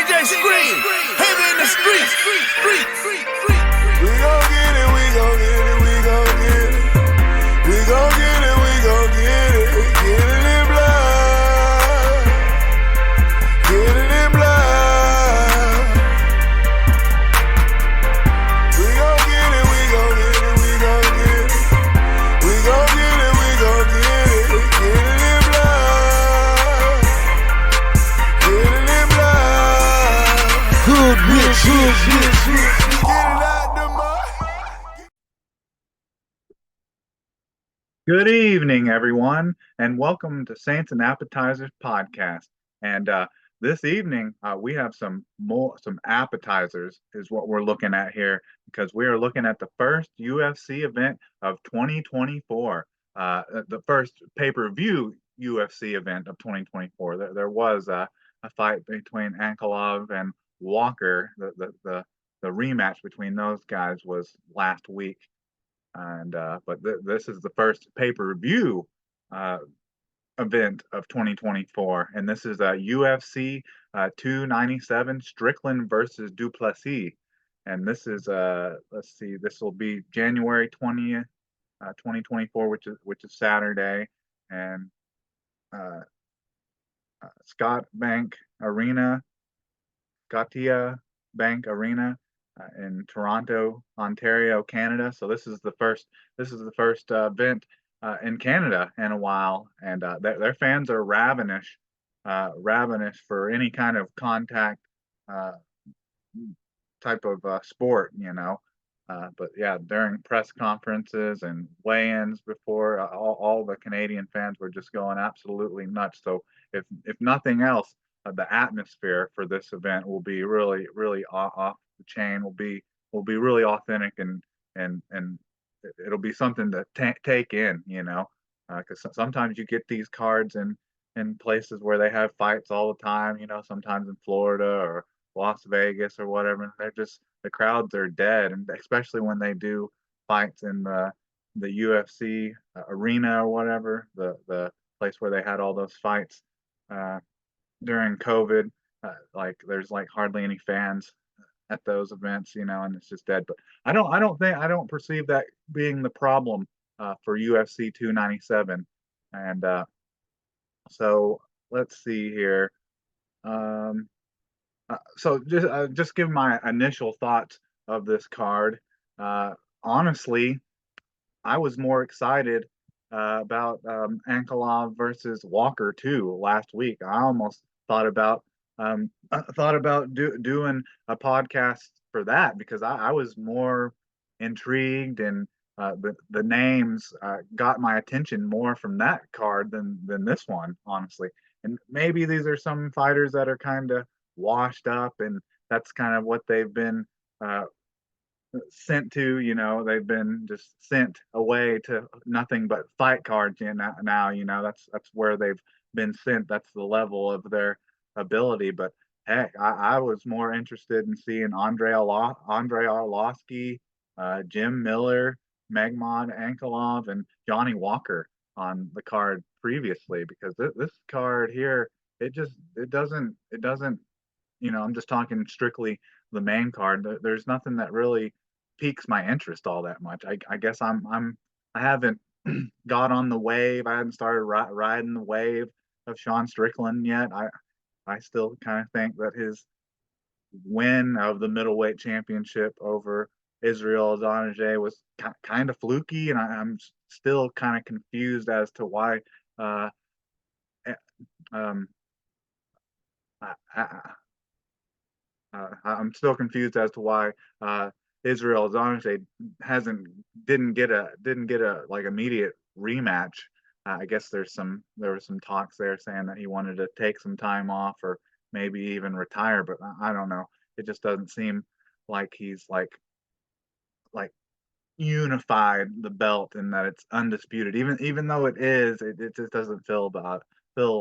DJ Scream, heavy in the streets. We gon' get it, we gon' get it, we gon' get it. We gon' get it, we gon' get it. Get it in blood. Get it in blood. We gon' get it, we gon' get it, we gon' get it. We gon' get it, we gon' get it. Get it in blood. Get it in blood. Hood rich. Get it out the mud. Good evening, everyone, and welcome to Saints and Appetizers podcast. And this evening, we have some appetizers, is what we're looking at here, because we are looking at the first UFC event of 2024, the first pay-per-view UFC event of 2024. There was a fight between Ankalaev and Walker. The rematch between those guys was last week. And but this is the first pay-per-view event of 2024, and this is a UFC 297 Strickland versus Du Plessis, and this is let's see, this will be January 20th, 2024, which is Saturday, and Scott Bank Arena, Scotia Bank Arena. In Toronto, Ontario, Canada. So this is the first event in Canada in a while, and their fans are ravenous for any kind of contact type of sport, you know. But yeah, during press conferences and weigh-ins before, all the Canadian fans were just going absolutely nuts. So if nothing else, the atmosphere for this event will be really off the chain. Will be really authentic, and it'll be something to take in, you know, because sometimes you get these cards in places where they have fights all the time, you know, sometimes in Florida or Las Vegas or whatever, and the crowds are dead, and especially when they do fights in the UFC arena or whatever, the place where they had all those fights during COVID. Like there's like hardly any fans at those events, you know, and it's just dead. But I don't perceive that being the problem for UFC 297. And so let's see here. So just give my initial thoughts of this card. Honestly, I was more excited about Ankalaev versus Walker too last week. I almost thought about doing a podcast for that, because I was more intrigued, and the names got my attention more from that card than this one, honestly. And maybe these are some fighters that are kind of washed up, and that's kind of what they've been sent to, you know. They've been just sent away to nothing but fight cards, you know, now, you know, that's where they've been sent. That's the level of their ability. But heck, I was more interested in seeing Andre Arlovsky, Jim Miller, Megmod Ankalaev, and Johnny Walker on the card previously, because this card here, it doesn't, you know, I'm just talking strictly the main card. There's nothing that really piques my interest all that much. I guess I haven't got on the wave. I haven't started riding the wave of Sean Strickland yet. I still kind of think that his win of the middleweight championship over Israel Adesanya was kind of fluky, and I'm still kind of confused as to why. I'm still confused as to why Israel Adesanya didn't get a like immediate rematch. I guess there were some talks there saying that he wanted to take some time off, or maybe even retire, but I don't know. It just doesn't seem like he's like unified the belt, and that it's undisputed. Even though it is, it just doesn't feel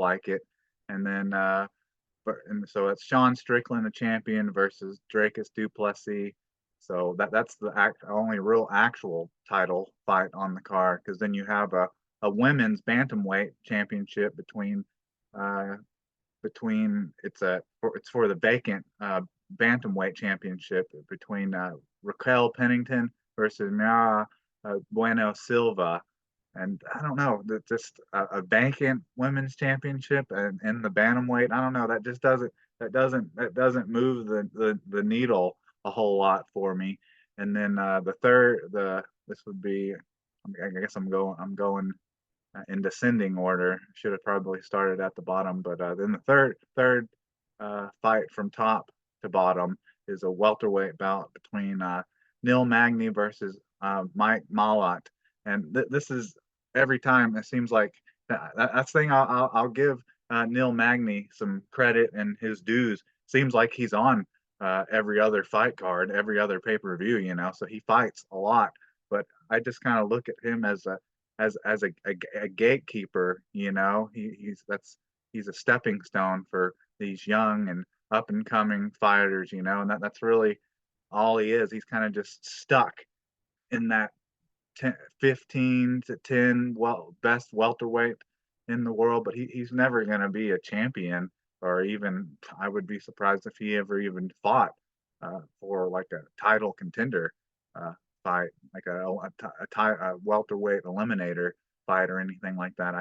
like it. And then and so it's Sean Strickland, the champion, versus Dricus Du Plessis. So that's the only real actual title fight on the card, because then you have a women's bantamweight championship between between it's for the vacant bantamweight championship between Raquel Pennington versus Mara Bueno Silva. And I don't know, that just a vacant women's championship and in the bantamweight. I don't know. That just doesn't move the needle a whole lot for me. And then the this would be, I guess I'm going in descending order. Should have probably started at the bottom, but then the third fight from top to bottom is a welterweight bout between Neil Magny versus Mike Malott, and this is every time it seems like that's the thing. I'll give Neil Magny some credit and his dues. Seems like he's on every other fight card, every other pay-per-view, so he fights a lot. But I just kind of look at him as a gatekeeper. He's a stepping stone for these young and up and coming fighters, and that's really all he is. He's kind of just stuck in that 10, 15 to 10 best welterweight in the world, but he's never going to be a champion, or even I would be surprised if he ever even fought for like a title contender fight, like a welterweight eliminator fight or anything like that.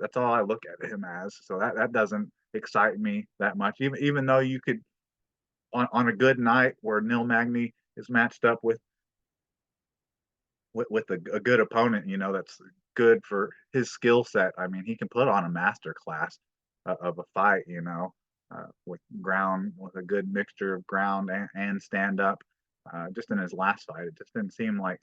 That's all I look at him as. So that doesn't excite me that much. Even though you could on a good night where Neil Magny is matched up with a good opponent, that's good for his skill set. I mean, he can put on a master class of a fight, with a good mixture of ground and stand up. Just in his last fight, it just didn't seem like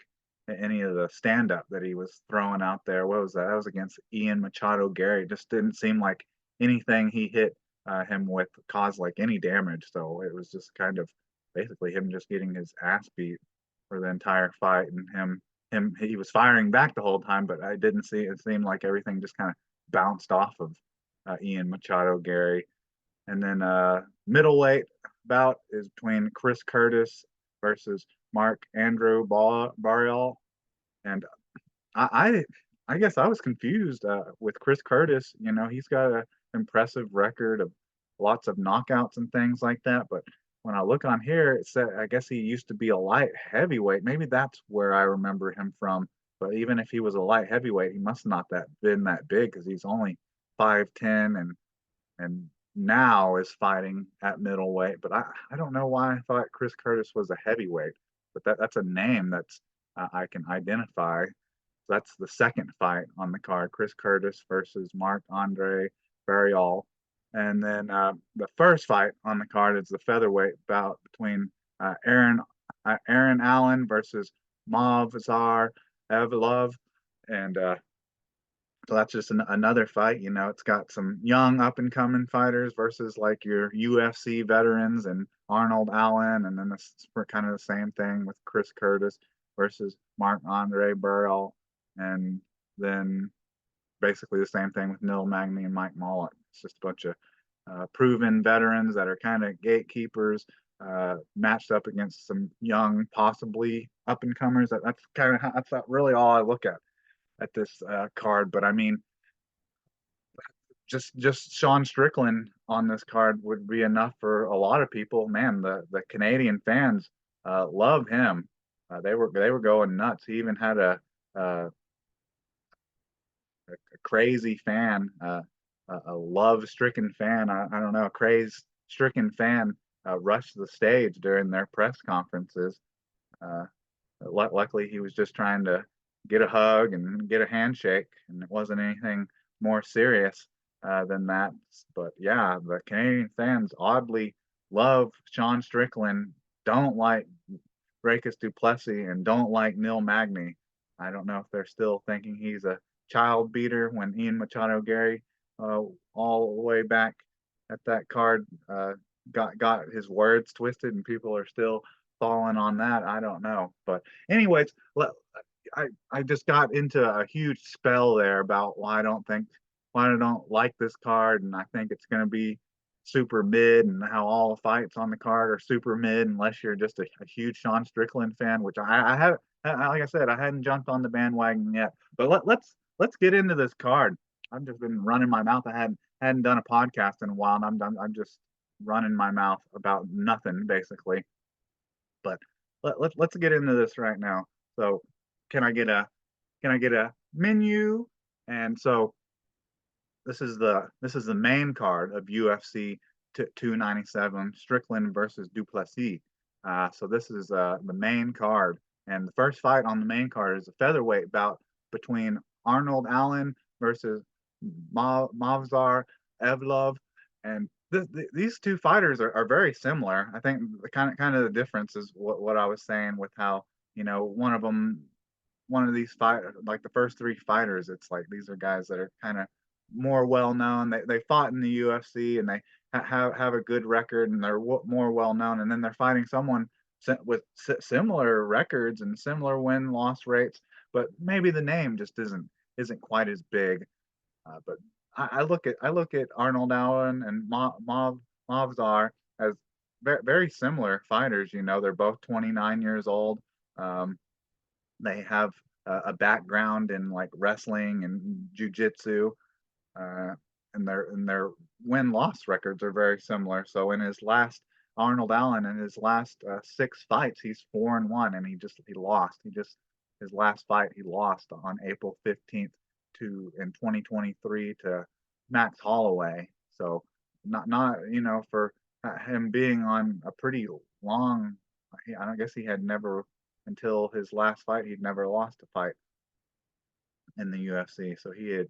any of the stand up that he was throwing out there. What was that? That was against Ian Machado Gary. It just didn't seem like anything he hit him with caused like any damage. So it was just kind of basically him just getting his ass beat for the entire fight, and he was firing back the whole time, but I didn't see it. Seemed like everything just kind of bounced off of Ian Machado Gary. And then middleweight bout is between Chris Curtis versus Mark Andrew Barrial. And I guess I was confused with Chris Curtis. He's got an impressive record of lots of knockouts and things like that. But when I look on here, it said I guess he used to be a light heavyweight. Maybe that's where I remember him from. But even if he was a light heavyweight, he must not been that big, because he's only 5'10", and now is fighting at middleweight. But I don't know why I thought Chris Curtis was a heavyweight. But that's a name that's I can identify. So that's the second fight on the card: Chris Curtis versus Mark Andre Barrial. And then the first fight on the card is the featherweight bout between Aaron Allen versus Movsar Evlov. And so that's just another fight. It's got some young up and coming fighters versus like your UFC veterans and Arnold Allen. And then it's kind of the same thing with Chris Curtis versus Mark Andre Burrell. And then basically the same thing with Neil Magny and Mike Malott. It's just a bunch of proven veterans that are kind of gatekeepers matched up against some young, possibly up and comers. That's really all I look at this card. But I mean, just Sean Strickland on this card would be enough for a lot of people. Man, the Canadian fans love him. They were going nuts. He even had a crazy fan, a love-stricken fan. I don't know, a craze-stricken fan rushed the stage during their press conferences. Luckily, he was just trying to get a hug and get a handshake, and it wasn't anything more serious than that. But yeah, the Canadian fans oddly love Sean Strickland, don't like Dricus du Plessis, and don't like Neil Magny. I don't know if they're still thinking he's a child beater when Ian Machado Gary, all the way back at that card, got his words twisted, and people are still falling on that. I don't know. But anyways, I just got into a huge spell there about why I don't like this card, and I think it's going to be super mid, and how all the fights on the card are super mid unless you're just a huge Sean Strickland fan, which I haven't. Like I said, I hadn't jumped on the bandwagon yet. But let's get into this card. I've just been running my mouth. I hadn't done a podcast in a while, and I'm just running my mouth about nothing basically. But let's get into this right now. So, can I get a menu? And so this is the main card of UFC 297, Strickland versus Duplessis. So this is the main card, and the first fight on the main card is a featherweight bout between Arnold Allen versus Mavzar Evlov, and these two fighters are very similar. I think the kind of the difference is what I was saying with how one of these fight like the first three fighters, it's like these are guys that are kind of more well known. They fought in the UFC and they have a good record and they're more well known. And then they're fighting someone with similar records and similar win loss rates, but maybe the name just isn't quite as big. But I look at Arnold Allen and Mavzar as very similar fighters. You know, they're both 29 years old. Um, they have background in like wrestling and jujitsu, uh, and their win loss records are very similar. So in his last Arnold Allen in his last six fights, he's 4-1, and he lost. He just his last fight he lost on April 15th to in 2023 to Max Holloway. So not for him being on a pretty long. I don't guess he had never until his last fight he'd never lost a fight in the UFC. So he had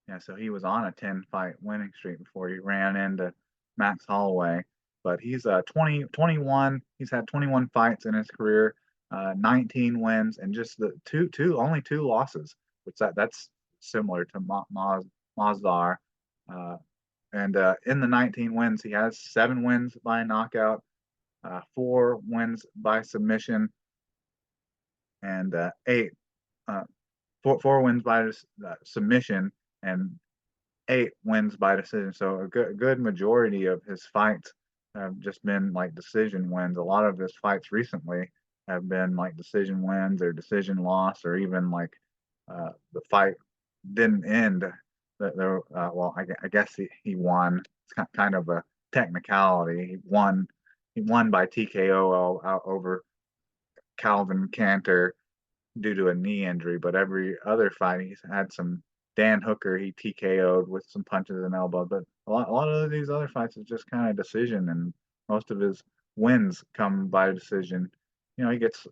Yeah, so he was on a 10 fight winning streak before he ran into Max Holloway. But he's 21. He's had 21 fights in his career, 19 wins, and just the only two losses, which that's similar to Mazdar. Uh, and in the 19 wins, he has 7 wins by knockout, 4 wins by submission, and uh, four wins by submission, and 8 wins by decision. So a good majority of his fights have just been like decision wins. A lot of his fights recently have been like decision wins or decision loss, or even like the fight didn't end. Well, I guess he won. It's kind of a technicality. He won by TKO out over Calvin Cantor due to a knee injury, but every other fight he's had some. Dan Hooker he TKO'd with some punches and elbows, but a lot of these other fights is just kind of decision, and most of his wins come by decision. You know, he gets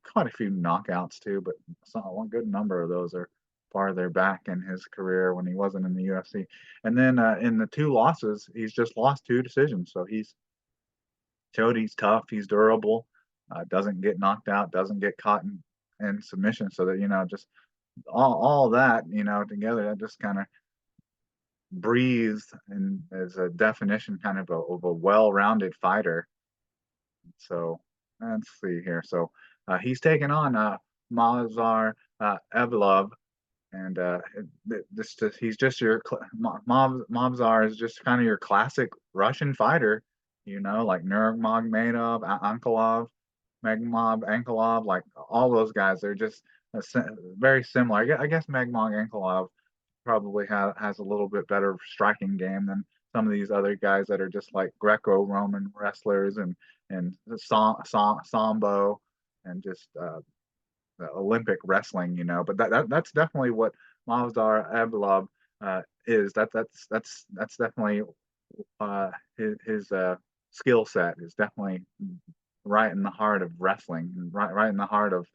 quite a few knockouts too, but a good number of those are farther back in his career when he wasn't in the UFC. And then in the two losses, he's just lost 2 decisions. So he's showed he's tough, he's durable, doesn't get knocked out, doesn't get caught in submission. So that just all that together, that just kind of breathes and as a definition kind of a well-rounded fighter. So let's see here. So he's taken on Mazar Evlov, and he's just your Mavzar is just kind of your classic Russian fighter, like Nurmagomedov, Ankalov, Megmov, Ankalov, like all those guys. They're just very similar. I guess Megmov Ankalov probably has a little bit better striking game than some of these other guys that are just like Greco-Roman wrestlers and sambo and just Olympic wrestling, But that's definitely what Mavzar Evlov is. That's definitely his skill set is definitely right in the heart of wrestling, right in the heart of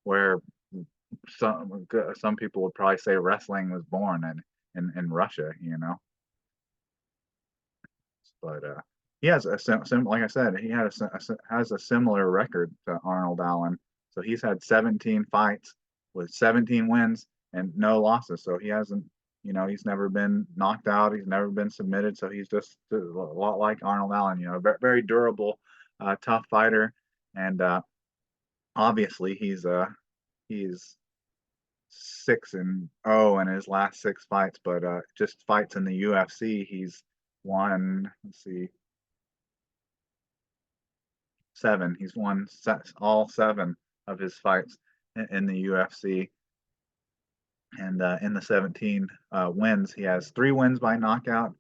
where some people would probably say wrestling was born in Russia. But he has like I said, he has a similar record to Arnold Allen. So he's had 17 fights with 17 wins and no losses. So he hasn't, he's never been knocked out. He's never been submitted. So he's just a lot like Arnold Allen. Very durable, tough fighter, and obviously he's 6-0 in his last 6 fights. But just fights in the UFC, he's won. Let's see, 7. He's won all 7 of his fights in the UFC. And in the 17 wins, he has 3 wins by knockout,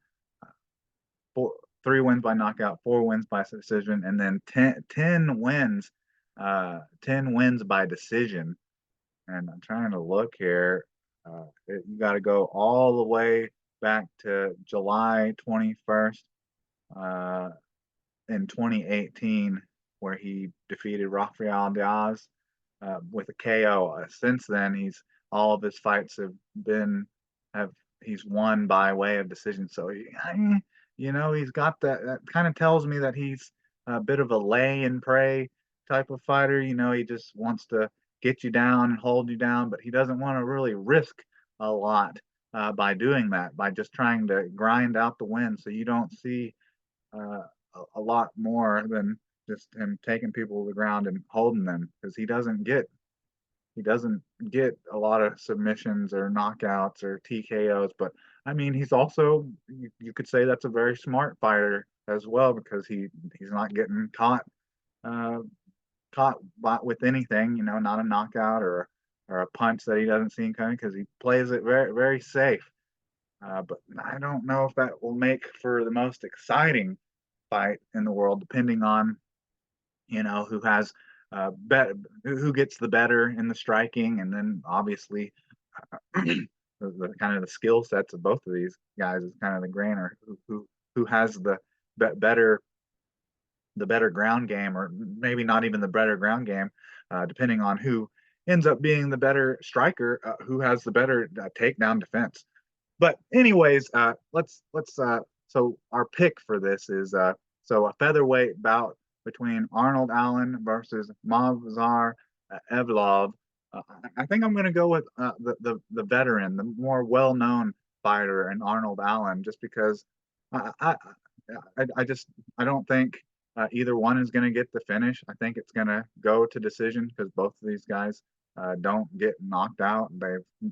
four, 3 wins by knockout, 4 wins by decision, and then 10 wins by decision. And I'm trying to look here. You got to go all the way back to July 21st uh, in 2018, where he defeated Rafael Diaz with a KO. Since then, he's all of his fights have he's won by way of decision. So he's got that. That kind of tells me that he's a bit of a lay and pray type of fighter. He just wants to get you down and hold you down, but he doesn't want to really risk a lot by doing that, by just trying to grind out the win. So you don't see uh, a lot more than just him taking people to the ground and holding them, because he doesn't get a lot of submissions or knockouts or TKOs. But I mean, he's also, you could say that's a very smart fighter as well, because he's not getting uh, with anything, not a knockout or a punch that he doesn't see coming, because he plays it very very safe. But I don't know if that will make for the most exciting fight in the world, depending on who has bet who gets the better in the striking, and then obviously the kind of the skill sets of both of these guys is kind of the grainer. Who has better the better ground game, or maybe not even the better ground game, depending on who ends up being the better striker, who has the better takedown defense. But anyways, let's so our pick for this is so a featherweight bout between Arnold Allen versus Movsar Evlov. I think I'm going to go with the veteran, the more well-known fighter, and Arnold Allen, just because I I, I don't think either one is going to get the finish. I think it's going to go to decision, because both of these guys don't get knocked out.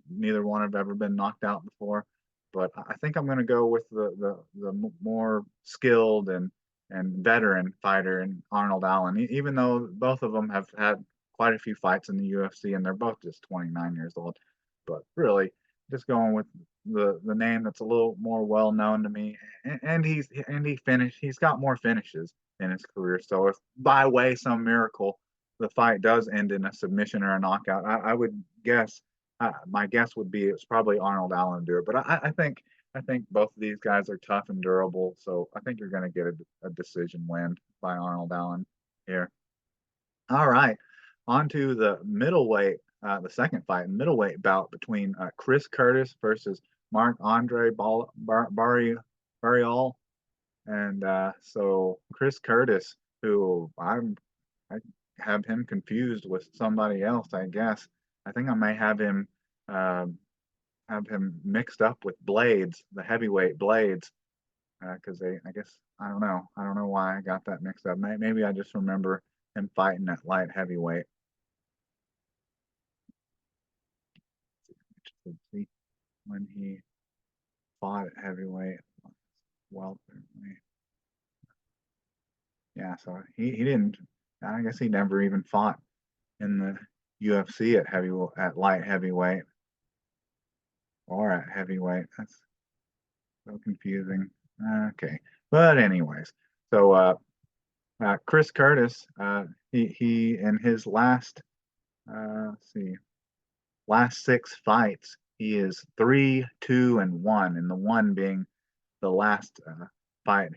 Neither one have ever been knocked out before. But I think I'm going to go with the more skilled and veteran fighter in Arnold Allen, even though both of them have had quite a few fights in the UFC, and they're both just 29 years old. But really, just going with the name that's a little more well known to me, and he's got more finishes in his career. So if by way some miracle the fight does end in a submission or a knockout, I would guess, my guess would be it's probably Arnold Allen do it. But I think both of these guys are tough and durable, so I think you're going to get a decision win by Arnold Allen here. All right, on to the middleweight, the second fight, middleweight bout between Chris Curtis versus Mark Andre Barrial. And so Chris Curtis, who I have him confused with somebody else, I guess. I think I may uh, have him mixed up with Blades, the heavyweight Blades, because I guess I don't know why I got that mixed up. Maybe I just remember him fighting at light heavyweight. Let's see when he fought at heavyweight, welterweight. Yeah, so he didn't. I guess he never even fought in the UFC at light heavyweight or at heavyweight. That's so confusing. Okay, but anyways, so Chris Curtis, he in his let's see, last 6 fights, he is 3-2-1, and the one being the fight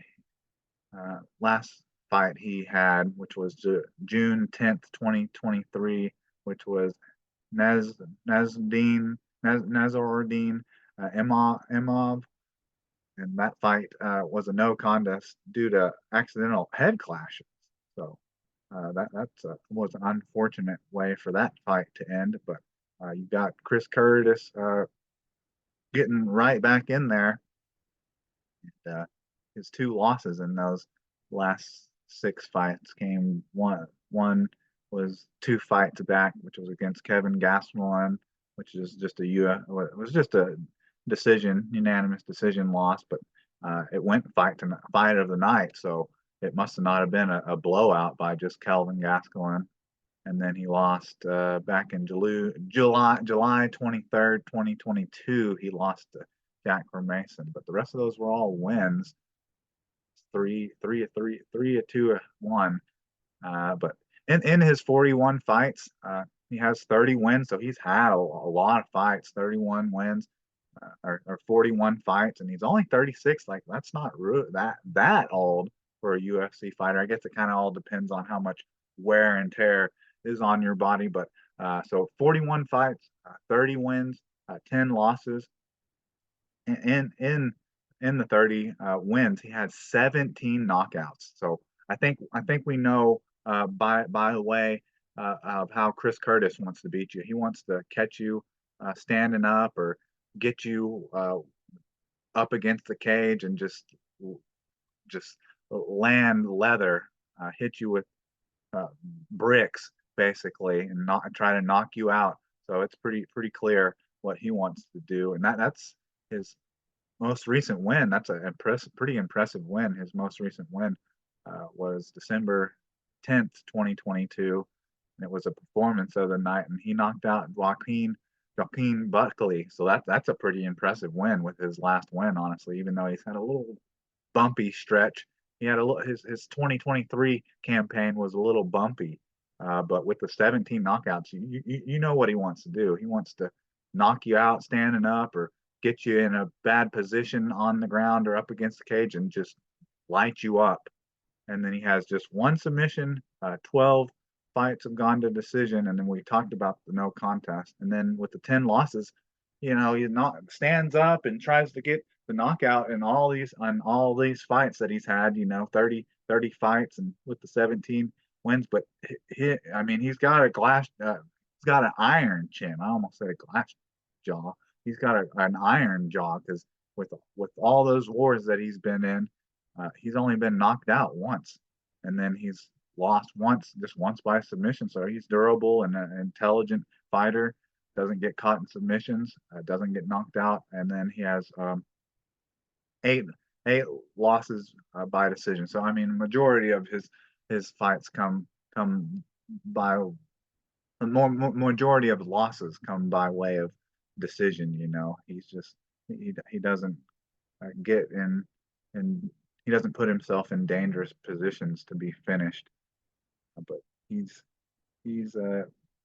last fight he had, which was June 10th, 2023, which was Nazaruddin Imov, and that fight was a no contest due to accidental head clashes. So was an unfortunate way for that fight to end. But you got Chris Curtis getting right back in there. And, his 2 losses in those last 6 fights came one was 2 fights back, which was against Kevin Gastelum, which is just it was just a unanimous decision loss, but it went fight of the night, so it must have not have been a blowout by just Kelvin Gastelum. and then he lost back in July 23rd, 2022. He lost to Jack Mason, but the rest of those were all wins. Three, two, one. But in his 41 fights, he has 30 wins, so he's had a lot of fights, 31 wins, or 41 fights, and he's only 36. Like that's not that old for a UFC fighter. I guess it kind of all depends on how much wear and tear is on your body, but so 41 fights, 30 wins, 10 losses. In the 30 wins, he had 17 knockouts. So I think we know by the way of how Chris Curtis wants to beat you. He wants to catch you standing up or get you up against the cage and just land leather, hit you with bricks basically, and not try to knock you out. So it's pretty clear what he wants to do, and that's his most recent win. That's a pretty impressive win. His most recent win was December 10th, 2022, and it was a performance of the night, and he knocked out Joaquin Buckley. So that's a pretty impressive win with his last win, honestly. Even though he's had a little bumpy stretch, he had his 2023 campaign was a little bumpy, but with the 17 knockouts, you know what he wants to do. He wants to knock you out standing up or get you in a bad position on the ground or up against the cage and just light you up. And then he has just one submission, 12 fights have gone to decision. And then we talked about the no contest. And then with the 10 losses, he not stands up and tries to get the knockout in all these fights that he's had, 30 fights and with the 17 wins. But I mean, he's got an iron chin. I almost said a glass jaw. He's got an iron jaw because with all those wars that he's been in, he's only been knocked out once, and then he's lost just once by submission. So he's durable and an intelligent fighter. Doesn't get caught in submissions. Doesn't get knocked out, and then he has eight losses by decision. So I mean, majority of his fights come by majority of losses come by way of decision. He doesn't get in and he doesn't put himself in dangerous positions to be finished. But he's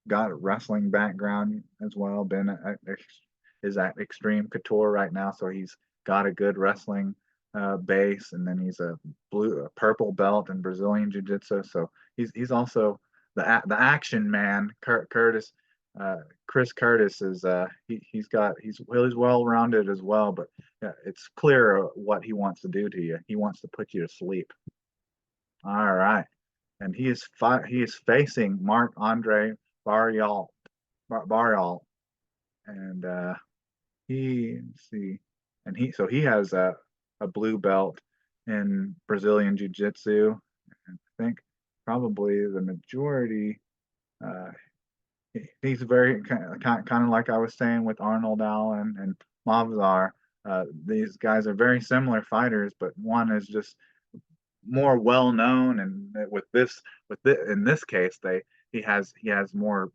got a wrestling background as well. Is at Extreme Couture right now, so he's got a good wrestling base, and then he's a purple belt in Brazilian Jiu-Jitsu. So he's also the action man. Chris Curtis is he's well rounded as well, but it's clear what he wants to do to you. He wants to put you to sleep. All right, and he is facing Marc Andre Barrial, and let's see, and he has a blue belt in Brazilian Jiu-Jitsu. I think probably the majority. He's very kind of like I was saying with Arnold Allen and Mavzar. These guys are very similar fighters, but one is just more well known, and in this case, he has more.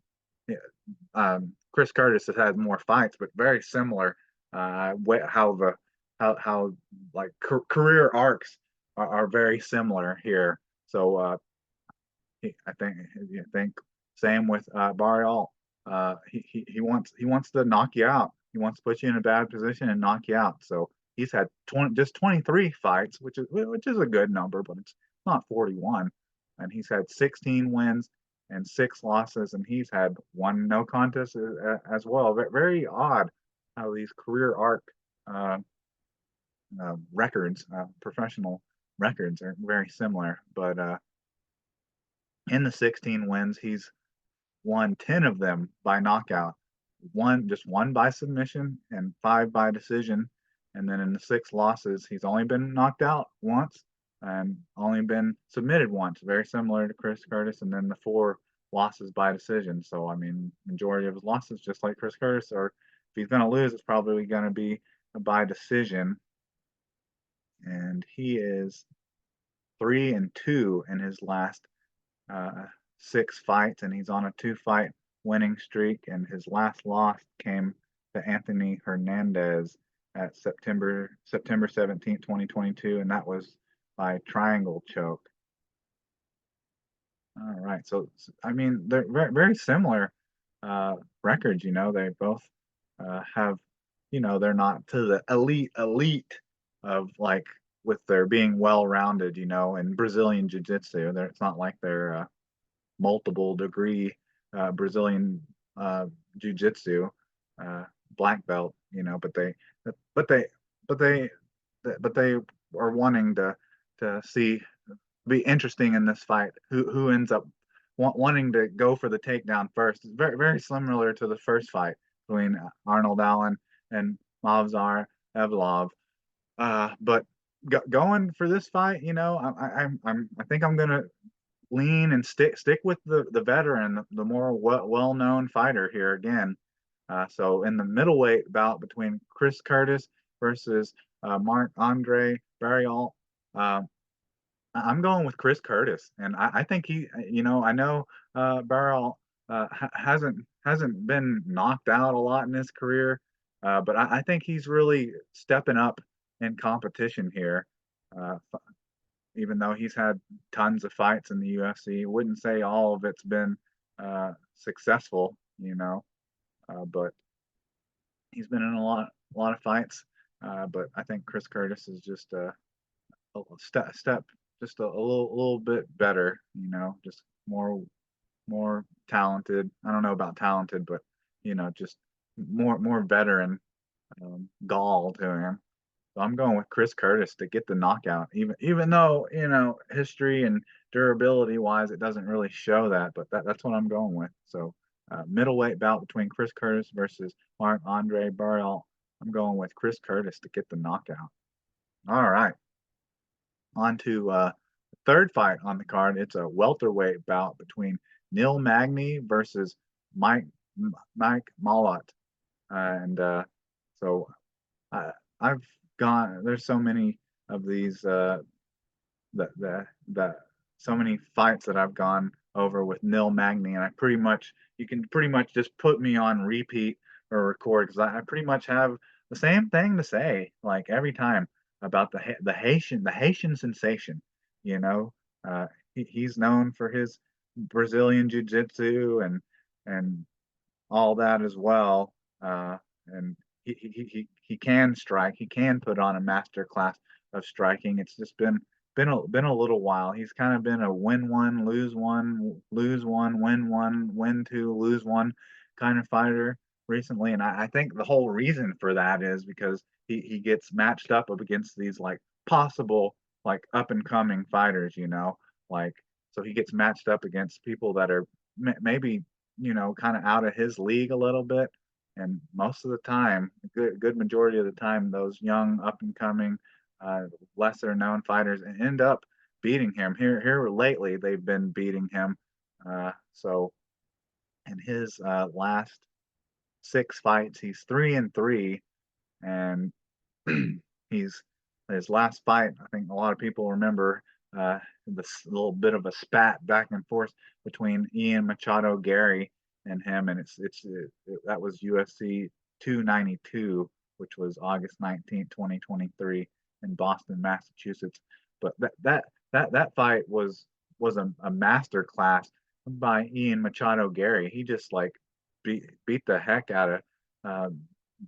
Chris Curtis has had more fights, but very similar. How like career arcs are very similar here. So I think same with Barrial. He wants to knock you out. He wants to put you in a bad position and knock you out. So he's had 23 fights, which is a good number, but it's not 41. And he's had 16 wins and 6 losses, and he's had 1 no contest as well. Very odd how these career arc records, professional records, are very similar. But in the 16 wins, he's won 10 of them by knockout, just one by submission and 5 by decision. And then in the 6 losses, he's only been knocked out once and only been submitted once, very similar to Chris Curtis. And then the 4 losses by decision. So I mean, majority of his losses, just like Chris Curtis, or if he's going to lose, it's probably going to be by decision. And he is 3-2 in his last 6 fights, and he's on a 2-fight winning streak. And his last loss came to Anthony Hernandez at September 17th, 2022, and that was by triangle choke. All right, so I mean they're very similar records. They both have, they're not to the elite of like with their being well-rounded, in Brazilian jiu-jitsu. It's not like they're multiple degree Brazilian jiu-jitsu uh, black belt, but they, but they, but they are wanting to see be interesting in this fight. Who ends up wanting to go for the takedown first? It's very similar to the first fight between Arnold Allen and Movsar Evlov. But going for this fight, I think I'm gonna lean and stick with the veteran, the more well-known fighter here again. So in the middleweight bout between Chris Curtis versus Mark Andre Barrial, uh, I'm going with Chris Curtis, and I think I know Barrial hasn't been knocked out a lot in his career, but I think he's really stepping up in competition here. Uh, Even though he's had tons of fights in the UFC, I wouldn't say all of it's been successful, but he's been in a lot of fights. But I think Chris Curtis is just a step, just a little bit better, just more talented. I don't know about talented, but just more veteran gall to him. So I'm going with Chris Curtis to get the knockout, even though history and durability wise it doesn't really show that, but that's what I'm going with. So middleweight bout between Chris Curtis versus Mark Andre Barrial. I'm going with Chris Curtis to get the knockout. All right, on to the third fight on the card. It's a welterweight bout between Neil Magny versus Mike Malott, and so I, I've gone. There's so many of these the so many fights that I've gone over with Neil Magny, and you can pretty much just put me on repeat or record because I pretty much have the same thing to say like every time about the Haitian sensation. You know, he's known for his Brazilian jiu-jitsu and all that as well. And he can strike. He can put on a master class of striking. It's just been a little while. He's kind of been a win one, lose one, win two, lose one kind of fighter recently. And I think the whole reason for that is because he gets matched up against these like possible like up and coming fighters, like so he gets matched up against people that are maybe kind of out of his league a little bit. And most of the time, good majority of the time, those young up and coming, lesser known fighters end up beating him. Here lately, they've been beating him. So in his last 6 fights, he's 3-3, and he's his last fight. I think a lot of people remember this little bit of a spat back and forth between Ian Machado Gary and him, and that was UFC 292, which was August 19th, 2023, in Boston, Massachusetts. But that fight was a master class by Ian Machado Gary. He just like beat the heck out of uh,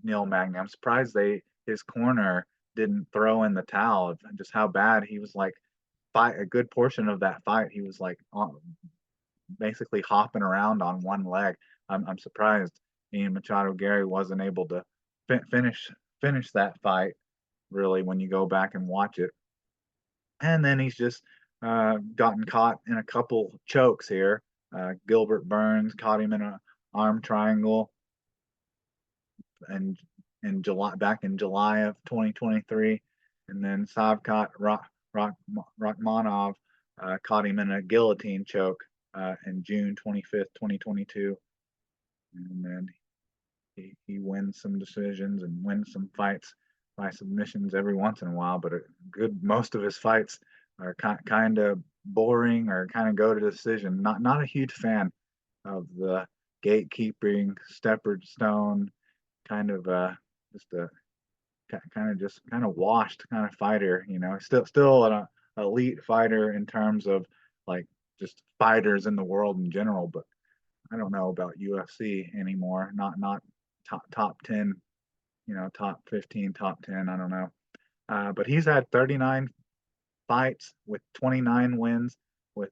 Neil Magny. I'm surprised his corner didn't throw in the towel of just how bad he was. Like fight a good portion of that fight, he was like basically hopping around on one leg. I'm surprised Ian Machado Gary wasn't able to finish that fight really when you go back and watch it. And then he's just gotten caught in a couple chokes here. Gilbert Burns caught him in an arm triangle and in July, back in July of 2023, and then Savkat Rachmanov caught him in a guillotine choke in June 25th, 2022, and then he wins some decisions and wins some fights by submissions every once in a while, but most of his fights are kind of boring or kind of go to decision. Not a huge fan of the gatekeeping, steppered stone kind of just a kind of washed kind of fighter. Still an elite fighter in terms of like just fighters in the world in general, but I don't know about UFC anymore. Not top 10, top 15, top 10. I don't know. But he's had 39 fights with 29 wins, with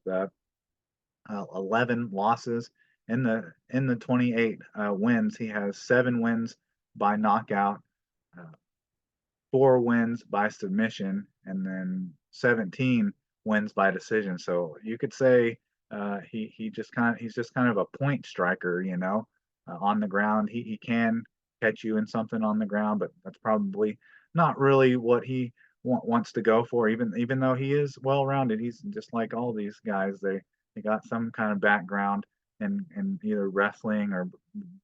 11 losses. In the 28 wins, he has 7 wins by knockout, uh, 4 wins by submission, and then 17 wins by decision. So you could say he's just kind of a point striker, on the ground. He can catch you in something on the ground, but that's probably not really what he wants to go for. Even though he is well rounded, he's just like all these guys. They got some kind of background in either wrestling or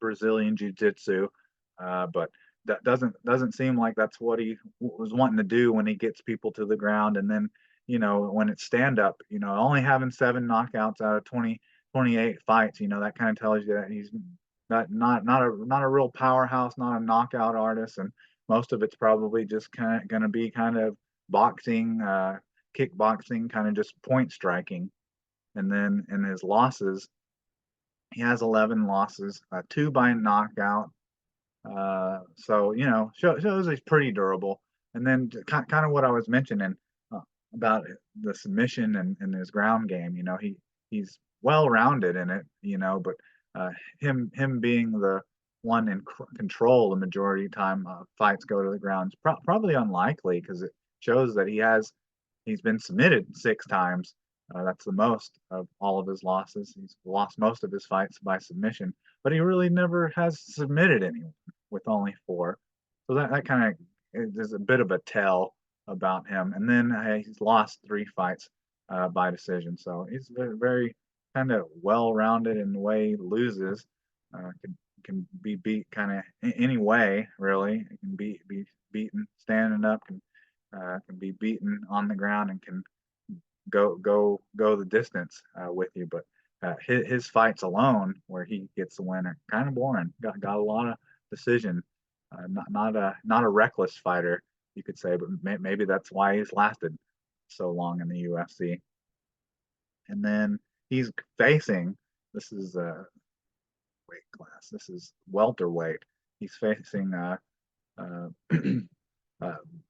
Brazilian jiu-jitsu, but that doesn't seem like that's what he was wanting to do when he gets people to the ground. And then, when it's stand up, only having 7 knockouts out of 28 fights, that kind of tells you that he's not a real powerhouse, not a knockout artist. And most of it's probably just kind of going to be kind of boxing, kickboxing, kind of just point striking. And then in his losses, he has 11 losses, 2 by knockout. So shows he's pretty durable. And then kind of what I was mentioning uh, about the submission and his ground game. He's well rounded in it. But him being the one in control the majority of the time, fights go to the ground is probably unlikely, because it shows that he's been submitted 6 times. That's the most of all of his losses. He's lost most of his fights by submission, but he really never has submitted anyone, with only 4. So that kind of is a bit of a tell about him. And then he's lost 3 fights by decision. So he's very kind of well-rounded in the way he loses. Can be beat kind of any way, really. It can be beaten standing up, can be beaten on the ground, and can go the distance with you. But his fights alone, where he gets the win, are kind of boring. Got a lot of decision. Not a reckless fighter, you could say, but maybe that's why he's lasted so long in the UFC. And then he's facing, this is weight class. This is welterweight. He's facing uh, uh,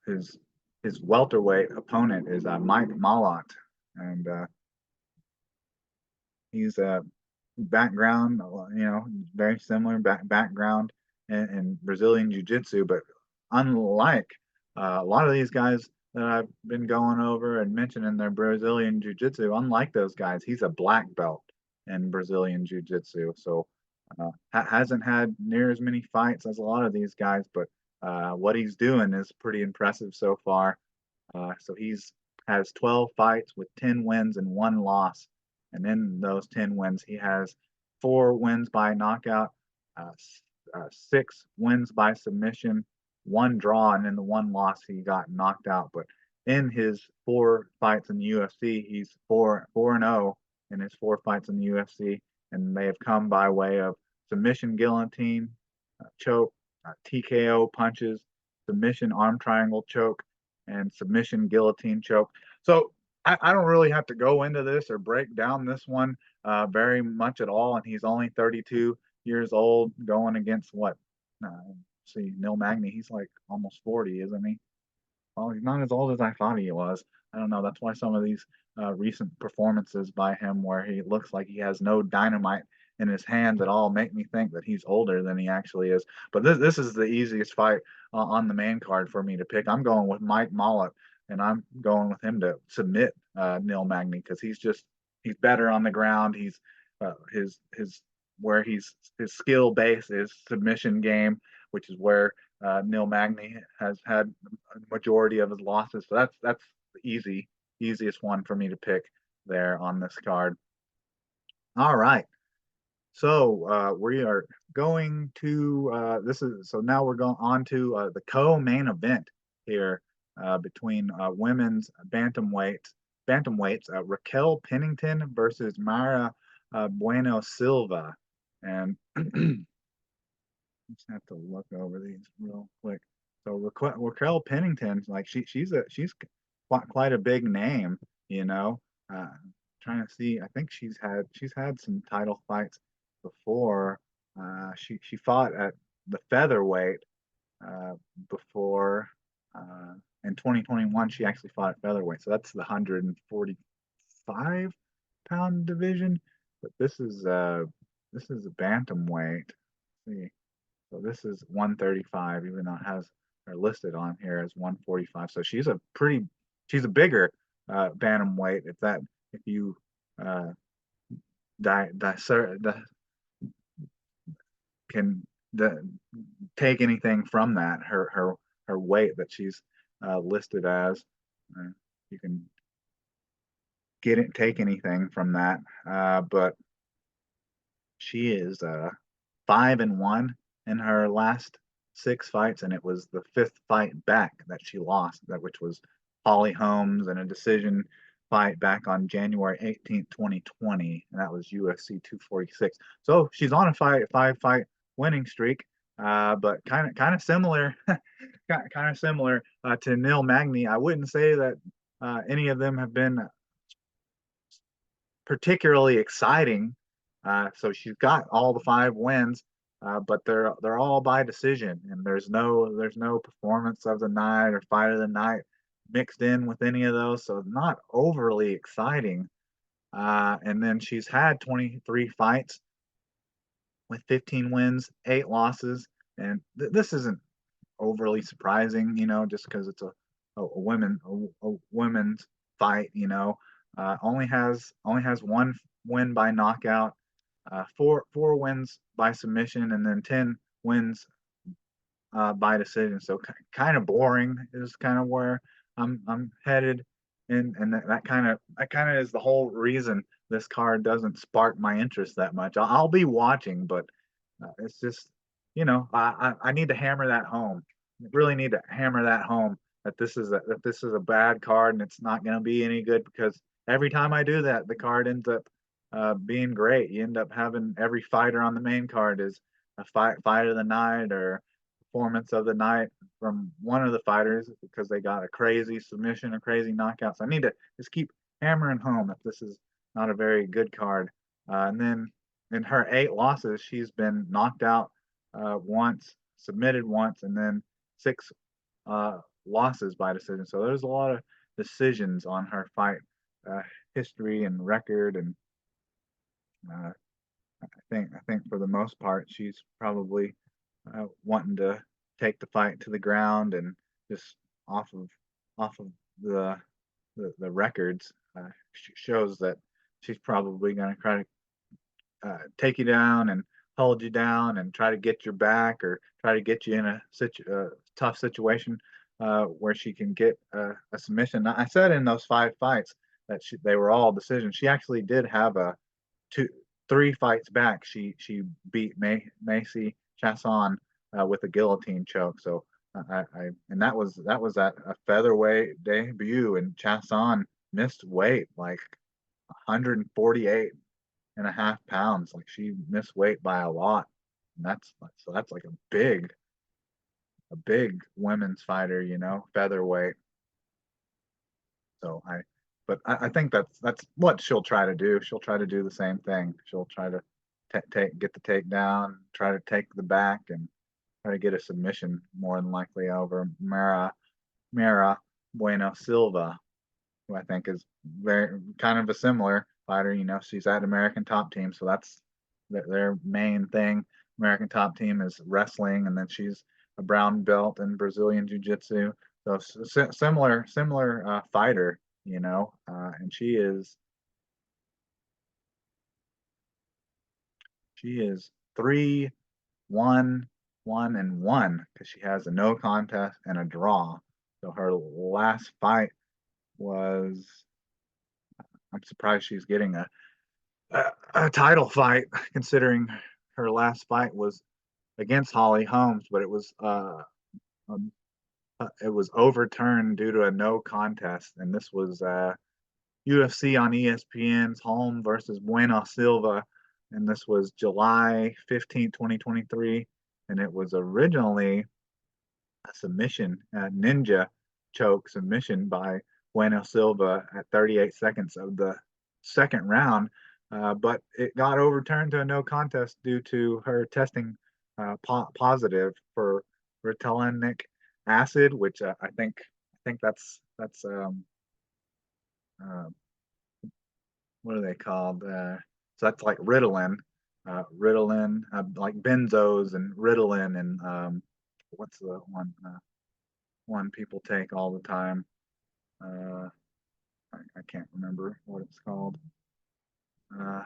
his his welterweight opponent is Mike Malott, and he's a background, very similar background in Brazilian Jiu-Jitsu, but unlike a lot of these guys that I've been going over and mentioning their Brazilian Jiu-Jitsu, unlike those guys, he's a black belt in Brazilian Jiu-Jitsu. So hasn't had near as many fights as a lot of these guys, but what he's doing is pretty impressive so far. So he's has 12 fights with 10 wins and 1 loss. And in those 10 wins, he has 4 wins by knockout, 6 wins by submission, 1 draw, and in the 1 loss, he got knocked out. But in his 4 fights in the UFC, he's 4-0 in his 4 fights in the UFC, and they have come by way of submission guillotine, choke, TKO punches, submission arm triangle choke, and submission guillotine choke. So I don't really have to go into this or break down this one very much at all. And he's only 32 years old, going against what? See, Neil Magny, he's like almost 40, isn't he? Well, he's not as old as I thought he was. I don't know. That's why some of these recent performances by him, where he looks like he has no dynamite in his hands at all, make me think that he's older than he actually is. But this is the easiest fight on the main card for me to pick. I'm going with Mike Malott, and I'm going with him to submit Neil Magny, because he's better on the ground. He's his where his skill base is submission game, which is where Neil Magny has had a majority of his losses. So that's the easiest one for me to pick there on this card. All right. So we are going to so now we're going on to the co-main event here between women's bantamweight bantamweights, Raquel Pennington versus Mara Bueno Silva, and just have to look over these real quick. So Raquel Pennington, like she's quite a big name, you know. Uh, Trying to see, I think she's had some title fights before. She fought at the featherweight uh, before. Uh, in 2021, she actually fought at featherweight, so that's the 145-pound division. But this is a bantamweight. Let's see. So this is 135, even though it has her listed on here as 145. So she's a bigger bantamweight. If you uh, di, di, di, can take anything from that, her weight that she's listed as, uh, you can take anything from that. But she is 5-1 in her last 6 fights, and it was the fifth fight back that she lost, which was Holly Holmes in a decision fight back on January 18th, 2020, and that was UFC 246. So she's on a five fight winning streak, but kind of similar, kind of similar to Neil Magny. I wouldn't say that any of them have been particularly exciting. So she's got all the 5 wins, but they're all by decision, and there's no performance of the night or fight of the night mixed in with any of those. So not overly exciting. And then she's had 23 fights with 15 wins, 8 losses, and this isn't overly surprising, just because it's a women's fight. Only has one win by knockout, four wins by submission, and then 10 wins by decision. So kind of boring is kind of where I'm headed, and that kind of is the whole reason this card doesn't spark my interest that much. I'll be watching, but it's just I need to hammer that home. I really need to hammer that home that this is a bad card and it's not going to be any good, because every time I do that, the card ends up being great. You end up having every fighter on the main card is a fight of the night or performance of the night from one of the fighters because they got a crazy submission or crazy knockout. So I need to just keep hammering home that this is not a very good card. And then in her 8 losses, she's been knocked out once, submitted once, and then 6 losses by decision. So there's a lot of decisions on her fight history and record, and uh, I think for the most part she's probably wanting to take the fight to the ground, and just off of the the records shows that she's probably going to try to take you down and hold you down and try to get your back or try to get you in a tough situation where she can get a submission. I said in those 5 fights that they were all decisions. She actually did have a 3 fights back. She beat Macy Chasson with a guillotine choke. So and that was at a featherweight debut, and Chasson missed weight like 148.5 pounds. Like she missed weight by a lot, and that's like a big women's fighter, featherweight. So I think that's what she'll try to do. She'll try to do the same thing. She'll try to get the takedown, try to take the back, and try to get a submission more than likely over Mara Bueno Silva, who I think is very kind of a similar fighter. She's at American Top Team, so that's their main thing. American Top Team is wrestling, and then she's a brown belt in Brazilian Jiu-Jitsu. So similar fighter, and she is 3-1-1-1 because she has a no contest and a draw. So her last fight was, I'm surprised she's getting a title fight, considering her last fight was against Holly Holmes, but it was overturned due to a no contest, and this was UFC on ESPN's Holm versus Bueno Silva, and this was July 15th, 2023, and it was originally a submission, a ninja choke submission by Bueno Silva at 38 seconds of the second round, but it got overturned to a no contest due to her testing positive for Ritalinic acid, which I think that's uh, what are they called? So that's like Ritalin, like benzos and Ritalin, and what's the one people take all the time? Uh, I can't remember what it's called. Uh,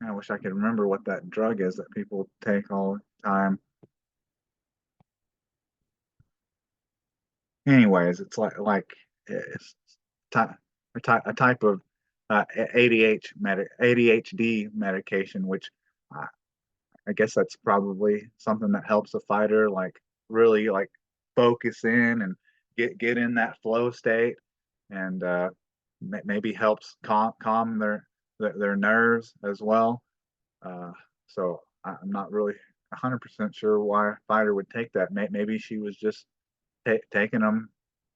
I wish I could remember what that drug is that people take all the time. Anyways, it's like it's a type of ADHD medication, which I, I guess that's probably something that helps a fighter like really like focus in and get in that flow state, and maybe helps calm their nerves as well. Uh, so I'm not really 100% sure why a fighter would take that. Maybe she was just taking them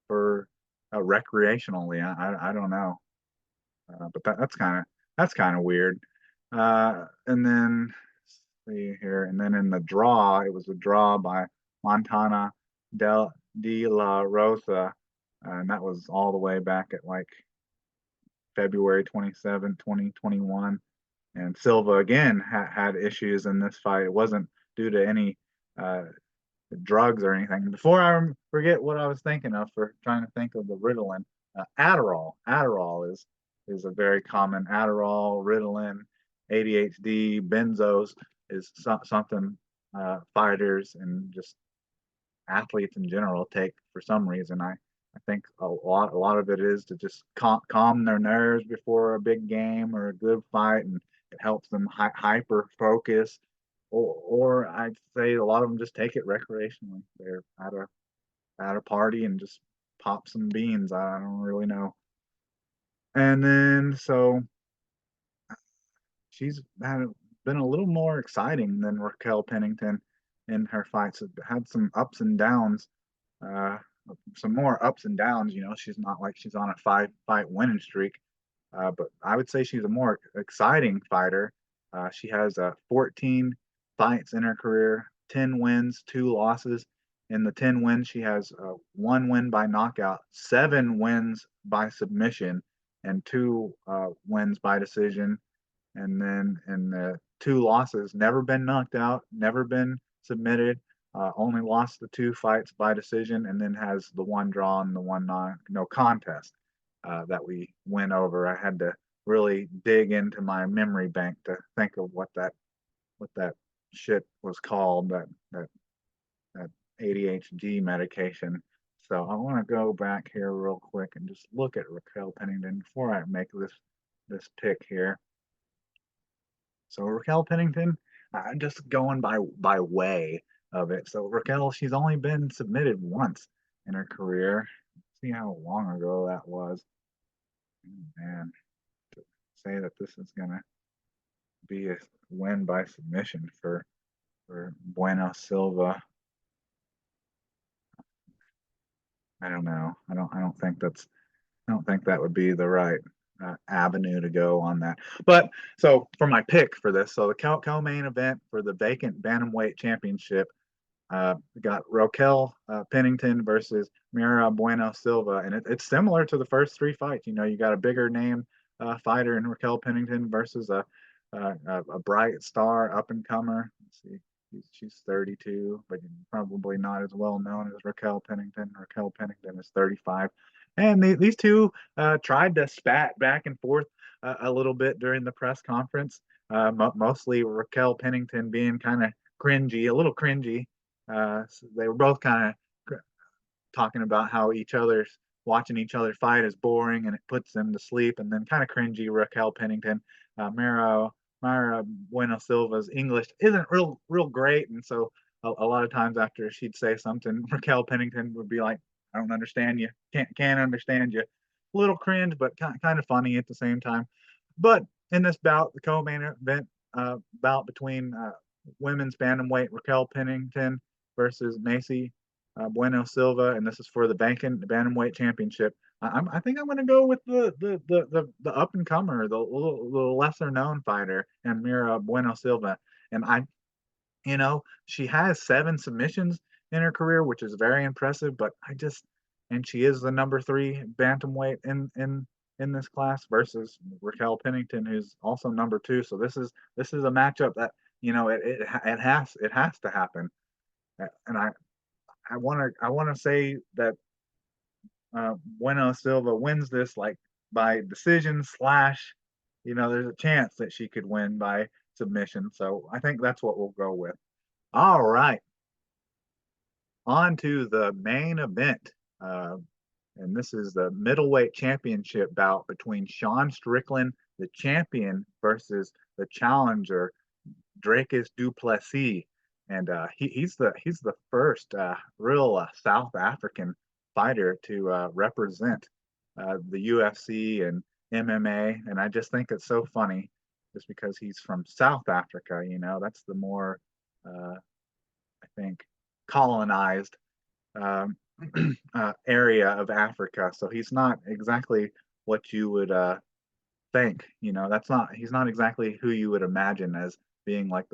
for recreationally. I don't know, but that's kind of weird. And then see here, and then in the draw, it was a draw by Montana Del De La Rosa, and that was all the way back at like February 27, 2021. And Silva again had issues in this fight. It wasn't due to any uh, drugs or anything. Before I forget what I was thinking of for trying to think of the Ritalin, Adderall. Adderall is a very common Adderall, Ritalin, ADHD, benzos is something fighters and just athletes in general take for some reason. I think a lot of it is to just calm their nerves before a big game or a good fight, and it helps them hyper focus. Or I'd say a lot of them just take it recreationally. They're at a party and just pop some beans. I don't really know. And then so she's been a little more exciting than Raquel Pennington in her fights. Had some ups and downs, uh, some more ups and downs. She's not like she's on a five-fight winning streak, but I would say she's a more exciting fighter. She has 14 fights in her career, 10 wins, 2 losses. In the 10 wins, she has 1 win by knockout, 7 wins by submission, and 2 wins by decision. And then in the 2 losses, never been knocked out, never been submitted, only lost the 2 fights by decision, and then has the 1 draw and the 1 no contest that we went over. I had to really dig into my memory bank to think of what that shit was called, that ADHD medication. So I want to go back here real quick and just look at Raquel Pennington before I make this pick here. So Raquel Pennington, I'm just going by way of it. So Raquel, she's only been submitted once in her career. See how long ago that was. And to say that this is gonna be a win by submission for Bueno Silva, I don't know. I don't think that would be the right avenue to go on that. But so for my pick for this, so the co-main event for the vacant bantamweight championship, we got Raquel Pennington versus Mira Bueno Silva, and it's similar to the first 3 fights. You got a bigger name fighter in Raquel Pennington versus a bright star up and comer. Let's see. She's 32, but probably not as well known as Raquel Pennington. Raquel Pennington is 35. And these two tried to spat back and forth a little bit during the press conference, mostly Raquel Pennington being kind of cringy, a little cringy. So they were both kind of talking about how watching each other fight is boring and it puts them to sleep, and then kind of cringy Raquel Pennington. Myra Bueno Silva's English isn't real great, and so a lot of times after she'd say something, Raquel Pennington would be like, "I don't understand you. Can't understand you." little cringe, but kind of funny at the same time. But in this bout, the co-main event bout between women's bantamweight Raquel Pennington versus Macy Bueno Silva, and this is for the bantamweight championship. I think I'm going to go with the up and comer, the lesser known fighter, and Mira Bueno Silva. And she has 7 submissions in her career, which is very impressive. But and she is the number 3 bantamweight in this class versus Raquel Pennington, who's also number 2. So this is a matchup that it has to happen. And I want to say that Bueno Silva wins this like by decision slash, there's a chance that she could win by submission. So I think that's what we'll go with. All right, on to the main event. And this is the middleweight championship bout between Sean Strickland, the champion, versus the challenger, Dricus du Plessis. And he's the first real South African fighter to represent the UFC and MMA. And I just think it's so funny, just because he's from South Africa. That's the more I think colonized um, area of Africa. So he's not exactly what you would think. He's not exactly who you would imagine as being like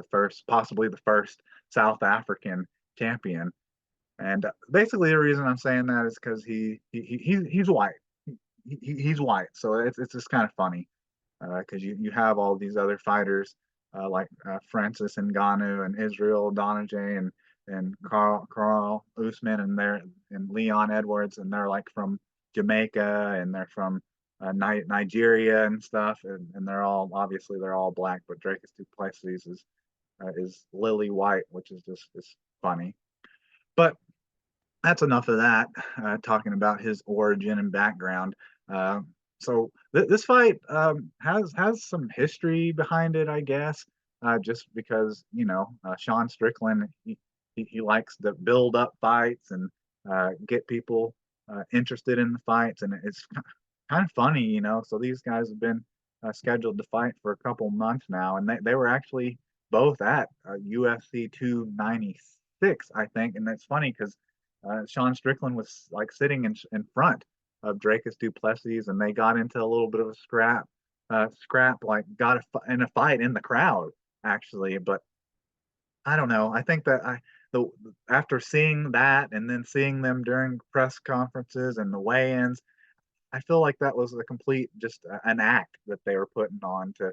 possibly the first South African champion. And basically, the reason I'm saying that is because he's white. He's white, so it's just kind of funny because you have all these other fighters like Francis Ngannou and Israel Donajee and Carl Usman and Leon Edwards, and they're like from Jamaica, and they're from Nigeria and stuff, and they're all black, but Dricus du Plessis is lily white, which is funny. But that's enough of that. Talking about his origin and background. Uh, this fight has some history behind it, I guess. Just because Sean Strickland, he likes to build up fights and get people interested in the fights, and it's kind of funny. So these guys have been scheduled to fight for a couple months now, and they were actually both at UFC 296, I think. And that's funny because Sean Strickland was like sitting in front of Dricus du Plessis, and they got into a little bit of a scrap, like got in a fight in the crowd, actually. But I don't know. I think that the after seeing that and then seeing them during press conferences and the weigh-ins, I feel like that was a complete just an act that they were putting on to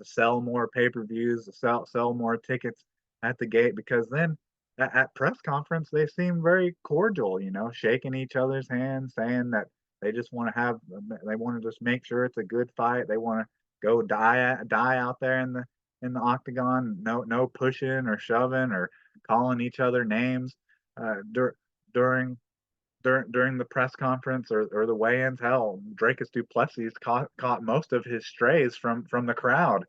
sell more pay-per-views, to sell more tickets at the gate. Because then at press conference they seem very cordial, shaking each other's hands, saying that they want to just make sure it's a good fight. They want to go die out there in the octagon. No pushing or shoving or calling each other names during during the press conference or the weigh-ins. Hell, Dracus du Plessis caught most of his strays from the crowd,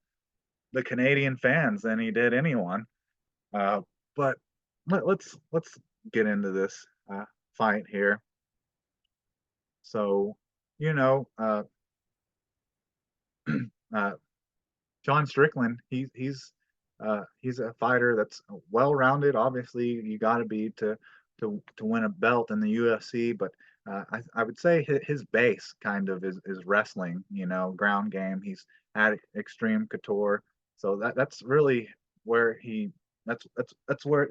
the Canadian fans, than he did anyone. But let's get into this fight here. So, you know, uh, John Strickland, he's a fighter that's well-rounded. Obviously, you got to be to win a belt in the UFC, but I would say his base kind of is wrestling. Ground game. He's at Extreme Couture, so that's really where he that's where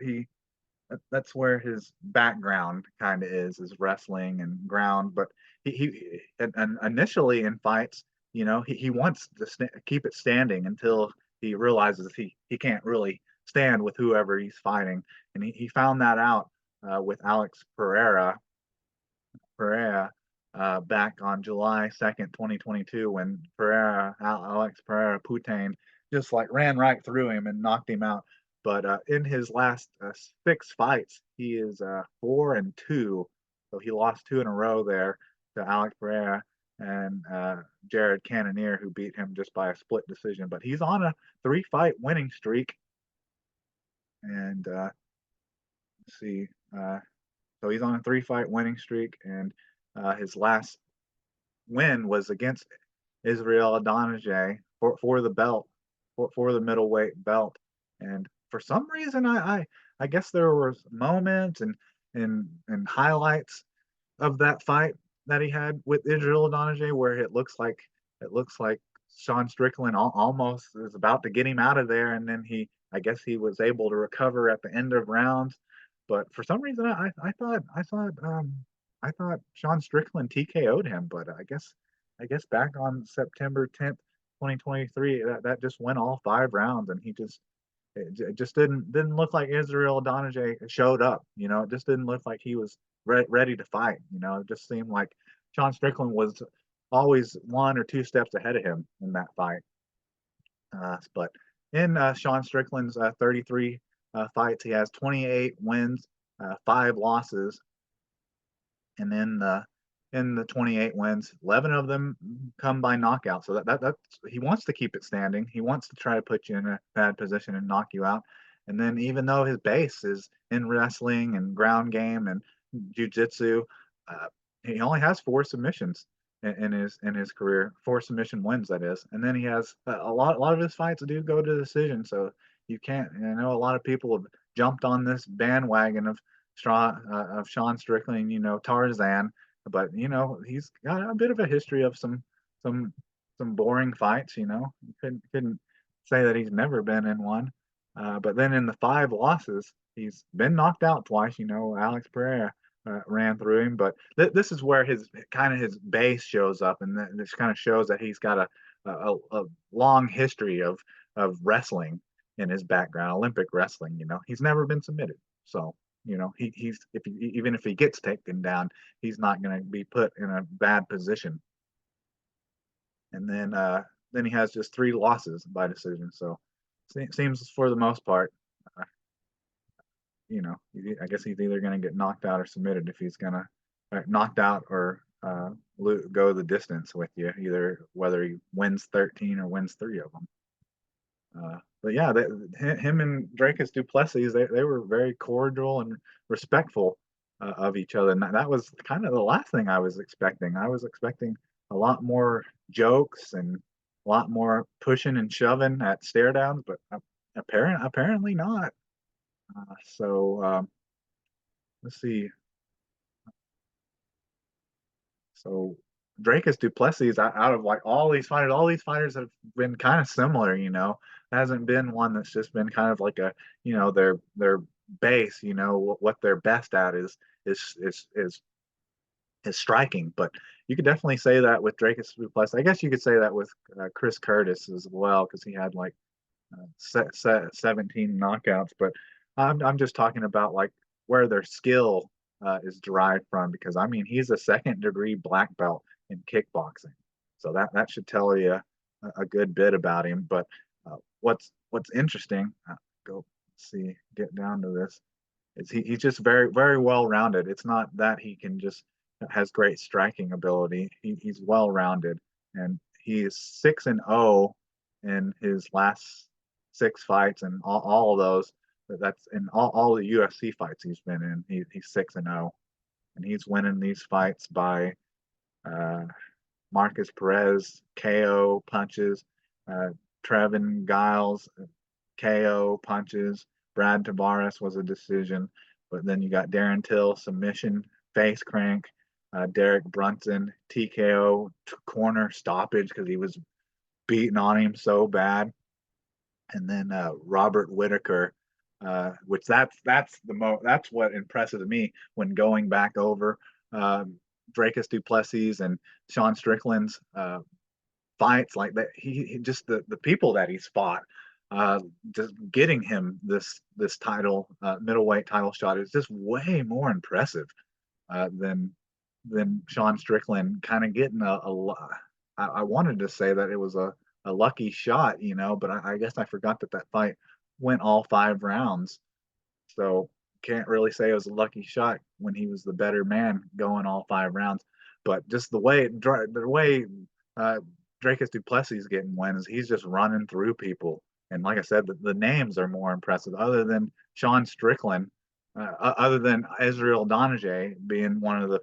that's where his background kind of is wrestling and ground. But and initially in fights, he wants to keep it standing until he realizes he can't really stand with whoever he's fighting. And he found that out with Alex Pereira back on July 2nd, 2022, when Alex Pereira Putain just like ran right through him and knocked him out. But in his last 6 fights, he is 4-2. So he lost 2 in a row there to Alex Pereira and Jared Cannonier, who beat him just by a split decision. But he's on a 3-fight winning streak. And let's see. So he's on a 3-fight winning streak, and his last win was against Israel Adonijah for the belt, for the middleweight belt. And for some reason, I guess there was moments and highlights of that fight that he had with Israel Adonijah where it looks like Sean Strickland almost is about to get him out of there, and then I guess he was able to recover at the end of rounds. But for some reason, I thought Sean Strickland TKO'd him, but I guess back on September 10th, 2023, that just went all 5 rounds, and it just didn't look like Israel Adonijah showed up. It just didn't look like he was ready to fight. It just seemed like Sean Strickland was always 1 or 2 steps ahead of him in that fight. But in Sean Strickland's 33 fights, he has 28 wins, 5 losses, and in the 28 wins, 11 of them come by knockout. So that's he wants to keep it standing. He wants to try to put you in a bad position and knock you out. And then even though his base is in wrestling and ground game and jujitsu, uh, he only has 4 submissions in his career, 4 submission wins, that is. And then he has a lot of his fights do go to decision. So you can't. I know a lot of people have jumped on this bandwagon of Sean Strickland, Tarzan, but he's got a bit of a history of some some boring fights. You couldn't say that he's never been in one. But then in the 5 losses, he's been knocked out twice. Alex Pereira ran through him, but this is where his base shows up, and this kind of shows that he's got a long history of wrestling in his background, Olympic wrestling. He's never been submitted, so he's even if he gets taken down, he's not going to be put in a bad position. And then he has just 3 losses by decision. So seems for the most part, uh, I guess he's either going to get knocked out or submitted if he's going to knocked out or go the distance with you, either whether he wins 13 or wins 3 of them. But yeah, him and Dricus du Plessis, they were very cordial and respectful of each other. And that was kind of the last thing I was expecting. I was expecting a lot more jokes and a lot more pushing and shoving at stare downs, but apparently not. So let's see. So Dracus du Plessis, out of like all these fighters have been kind of similar. Hasn't been one that's just been kind of like their base. What they're best at is is striking. But you could definitely say that with Dracus du Plessis. I guess you could say that with Chris Curtis as well, because he had like 17 knockouts. But I'm just talking about like where their skill is derived from, because I mean he's a second-degree black belt in kickboxing, so that should tell you a good bit about him. But what's interesting, go see get down to this, is he's just very very well rounded. It's not that he can just has great striking ability. He's well rounded, and he is 6-0 in his last 6 fights, and all of those. That's in all the UFC fights he's been in. He's 6-0, and he's winning these fights by uh, Marcus Perez KO punches, uh, Trevin Giles KO punches, Brad Tavares was a decision, but then you got Darren Till submission, face crank, Derek Brunson TKO corner stoppage because he was beating on him so bad, and then Robert Whitaker, which that's what impresses me when going back over Dracus du Plessis and Sean Strickland's fights, like that. He just the people that he's fought, just getting him this title, middleweight title shot, is just way more impressive than Sean Strickland kind of getting I wanted to say that it was a lucky shot, but I guess I forgot that fight went all 5 rounds. So can't really say it was a lucky shot when he was the better man going all 5 rounds. But just the way uh, Dracus du Plessis getting wins, he's just running through people. And like I said, the names are more impressive. Other than Sean Strickland, other than Israel Donijay being one of the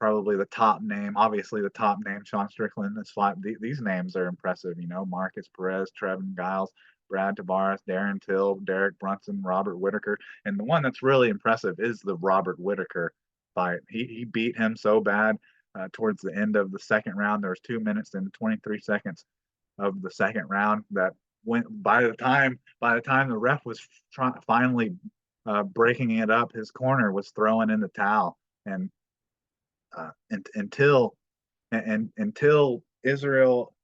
probably the top name. Obviously, the top name, Sean Strickland. This fight, these names are impressive. Marcus Perez, Trevin Giles, Brad Tavares, Darren Till, Derek Brunson, Robert Whitaker, and the one that's really impressive is the Robert Whitaker fight. He beat him so bad towards the end of the second round. There was 2 minutes and 23 seconds of the second round that went by the time the ref was finally breaking it up, his corner was throwing in the towel, and until until Israel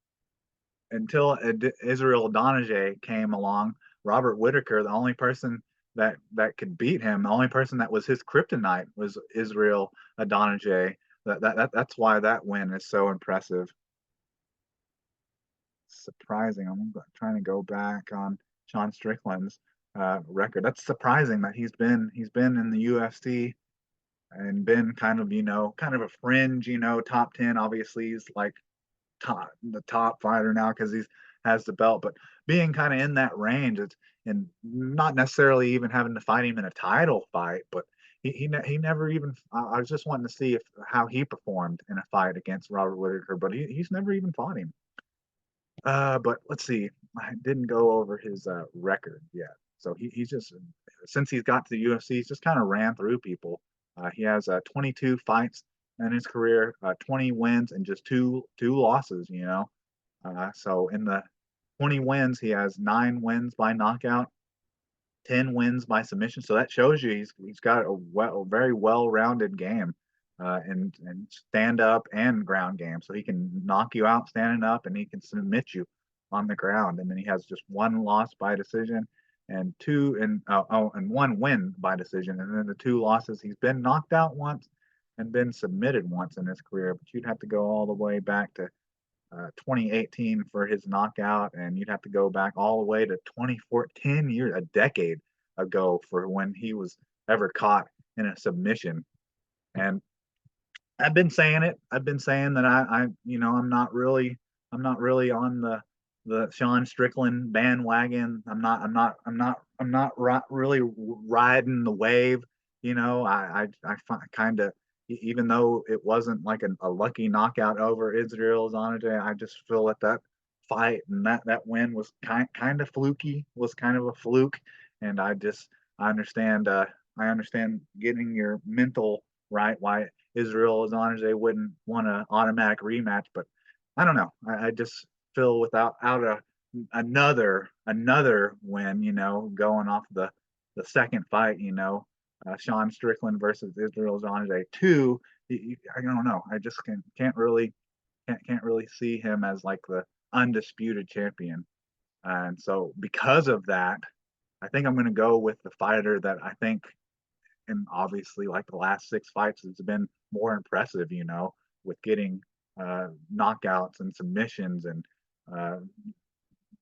Adonijay came along, Robert Whitaker, the only person that could beat him, the only person that was his kryptonite was Israel Adonijay. That's why that win is so impressive. Surprising. I'm trying to go back on Sean Strickland's record. That's surprising that he's been in the UFC and been kind of a fringe, top 10. Obviously, he's like the top fighter now because he's has the belt, but being kind of in that range, and not necessarily even having to fight him in a title fight, but he never even. I was just wanting to see how he performed in a fight against Robert Whitaker, but he's never even fought him. But let's see. I didn't go over his record yet. So he's just since he's got to the UFC, he's just kind of ran through people. He has 22 fights in his career, 20 wins and just two losses. So in the 20 wins, he has 9 wins by knockout, 10 wins by submission. So that shows you he's got a very well-rounded game, and stand up and ground game. So he can knock you out standing up and he can submit you on the ground. And then he has just 1 loss by decision and and 1 win by decision. And then the 2 losses, he's been knocked out once and been submitted once in his career. But you'd have to go all the way back to 2018 for his knockout, and you'd have to go back all the way to 2014, years, a decade ago, for when he was ever caught in a submission. And I've been saying it. I've been saying that I'm not really on the Sean Strickland bandwagon. I'm not really riding the wave. I kind of, even though it wasn't like a lucky knockout over Israel Adonijay, I just feel that fight and that win was kind of fluky, was kind of a fluke, and I understand I understand getting your mental right why Israel Adonijay wouldn't want an automatic rematch, but I don't know. I just feel without another win, going off the second fight, Sean Strickland versus Israel Adonijay 2. I don't know. I just can't really see him as like the undisputed champion. And so because of that, I think I'm going to go with the fighter that I think, and obviously like the last 6 fights, has been more impressive, with getting knockouts and submissions and uh,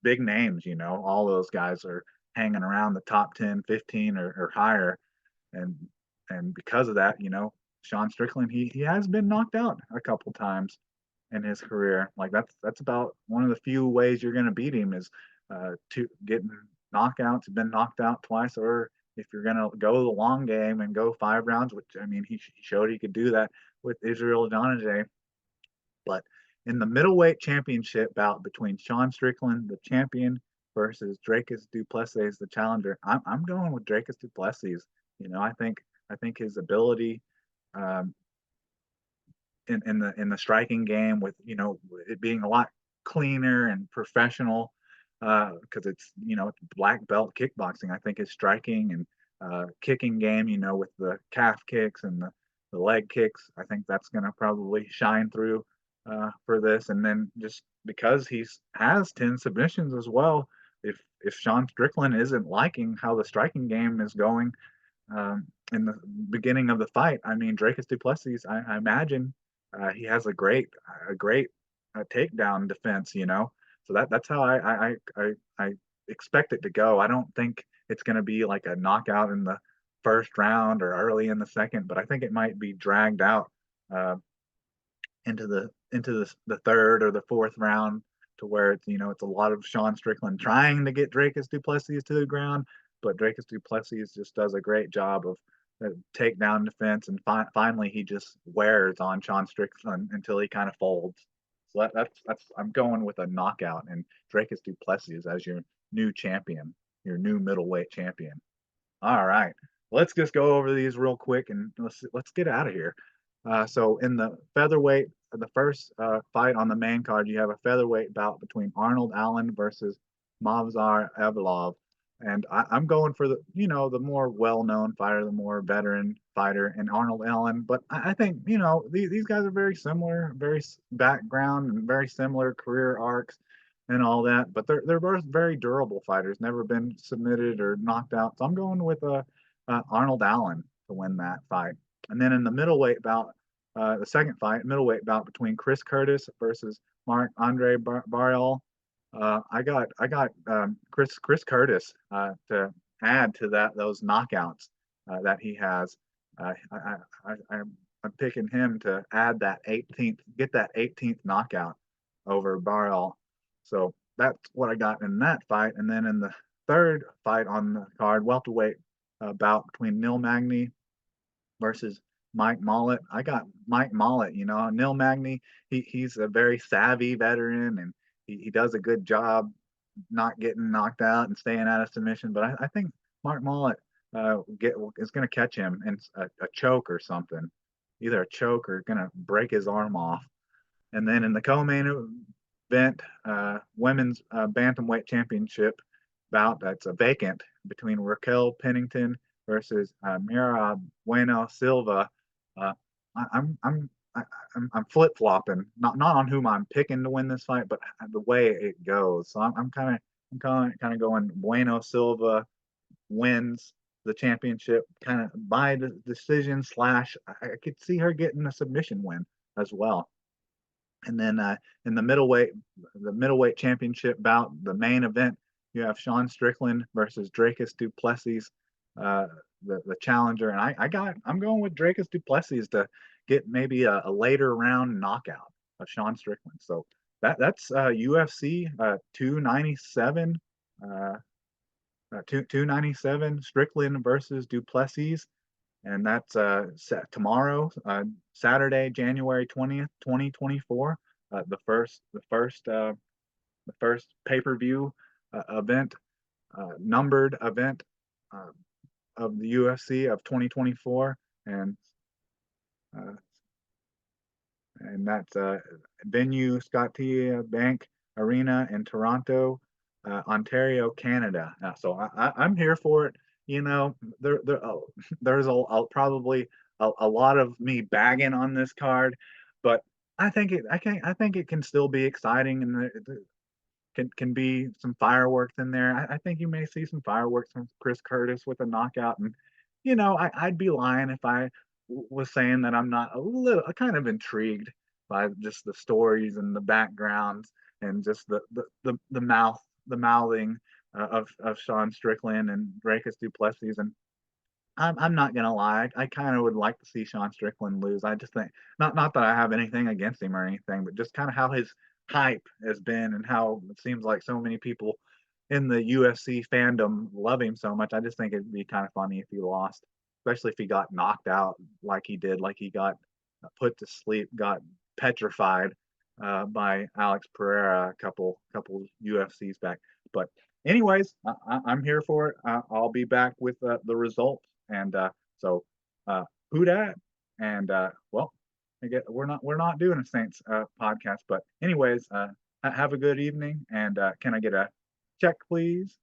big names, all those guys are hanging around the top 10, 15 or higher. And because of that, Sean Strickland, he has been knocked out a couple times in his career. Like that's about one of the few ways you're going to beat him is to getting knockouts, been knocked out twice, or if you're going to go the long game and go 5 rounds, which I mean he showed he could do that with Israel Adonijay. But in the middleweight championship bout between Sean Strickland, the champion, versus Dricus du Plessis, the challenger, I'm going with Dricus du Plessis. I think his ability um, in the striking game, with it being a lot cleaner and professional, because it's black belt kickboxing. I think his striking and kicking game, with the calf kicks and the leg kicks, I think that's going to probably shine through for this. And then just because has 10 submissions as well, if Sean Strickland isn't liking how the striking game is going in the beginning of the fight, I mean, Dricus du Plessis, I imagine he has a great takedown defense, So that's how I expect it to go. I don't think it's going to be like a knockout in the first round or early in the second, but I think it might be dragged out uh, into the third or the fourth round, to where it's a lot of Sean Strickland trying to get Dricus du Plessis to the ground, but Dricus du Plessis just does a great job of takedown defense, and finally he just wears on Sean Strickland until he kind of folds. So that's I'm going with a knockout and Dricus du Plessis as your new champion, your new middleweight champion. All right, let's just go over these real quick and let's get out of here. So in the featherweight, the first fight on the main card, you have a featherweight bout between Arnold Allen versus Mavzar Evlov, and I'm going for the more well-known fighter, the more veteran fighter, and Arnold Allen. But I think these guys are very similar, very background and very similar career arcs and all that. But they're both very durable fighters, never been submitted or knocked out. So I'm going with Arnold Allen to win that fight. And then in the middleweight bout, the second fight, middleweight bout between Chris Curtis versus Mark Andre Barrial. I got Chris Curtis to add to those knockouts that he has. I'm picking him to add that 18th, get that 18th knockout over Barrial. So that's what I got in that fight. And then in the third fight on the card, welterweight bout between Neil Magny versus Mike Mollett. I got Mike Mollett. Neil Magny, he's a very savvy veteran, and he does a good job not getting knocked out and staying out of submission. But I think Mark Mollett is going to catch him in a choke or something, either a choke or going to break his arm off. And then in the co-main event, women's bantamweight championship bout that's a vacant between Raquel Pennington versus Mira Bueno Silva. Uh, I'm flip flopping, not on whom I'm picking to win this fight, but the way it goes. So I'm kind of going Bueno Silva wins the championship kind of by the decision slash. I could see her getting a submission win as well. And then in the middleweight championship bout, the main event, you have Sean Strickland versus Dricus du Plessis, the challenger. And I'm going with Dricus du Plessis to get maybe a later round knockout of Sean Strickland. So that's UFC 297, 297 Strickland versus du Plessis, and that's tomorrow, Saturday, January 20th, 2024. The first pay-per-view event, numbered event uh, of the UFC of 2024, uh, and that's venue Scotia Bank Arena in Toronto, Ontario, Canada. So I'm here for it. There's probably a lot of me bagging on this card, but I think it can still be exciting, and can be some fireworks in there. I think you may see some fireworks from Chris Curtis with a knockout, and I'd be lying if I was saying that I'm not a little kind of intrigued by just the stories and the backgrounds and just the mouthing of Sean Strickland and Dricus du Plessis. And I'm not gonna lie, I kind of would like to see Sean Strickland lose. I just think not that I have anything against him or anything, but just kind of how his hype has been and how it seems like so many people in the UFC fandom love him so much. I just think it'd be kind of funny if he lost, especially if he got knocked out like he did, like he got put to sleep, got petrified by Alex Pereira a couple UFCs back. But anyways, I'm here for it. I'll be back with the results, and so who dat? And well, we're not doing a Saints podcast, but anyways, have a good evening. And can I get a check, please?